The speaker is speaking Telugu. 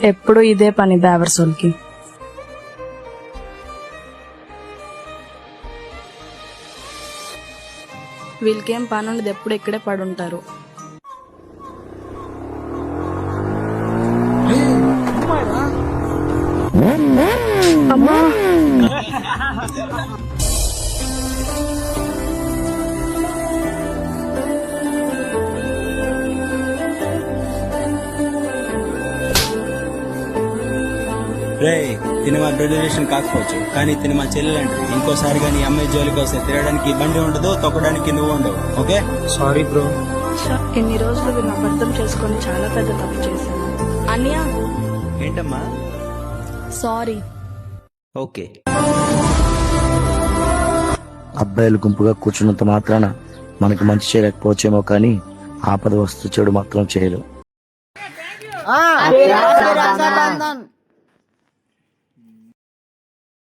ఎప్పుడు ఇదే పని బేవర్సోల్కి. వీళ్ళకేం పని ఉండదు, ఎప్పుడు ఇక్కడే పడుంటారు. అమ్మా రే, తిన మా బ్లడ్ రిలేషన్ కాకపోవచ్చు, కానీ తిన మా చెల్లెలంటే. ఇంకోసారి కానీ అమ్మాయి జోలికి వస్తే తిరగడానికి బండి ఉండదు, తొక్కడానికి నువ్వు ఉండవు. ఓకే? Sorry bro. ఇన్ని రోజులు వీళ్ళు అబద్ధం చేసుకొని చాలా పెద్ద తప్పు చేశాను. అన్నయ్య ఏంటమ్మా? సారీ. ఓకే. అబ్బాయిలు గుంపుగా కూర్చున్నంత మాత్రాన మనకి మంచి చేయలేకపోవచ్చేమో, కానీ ఆపద వస్తూ చెడు మాత్రం చేయదు. రక్షాబంధన్.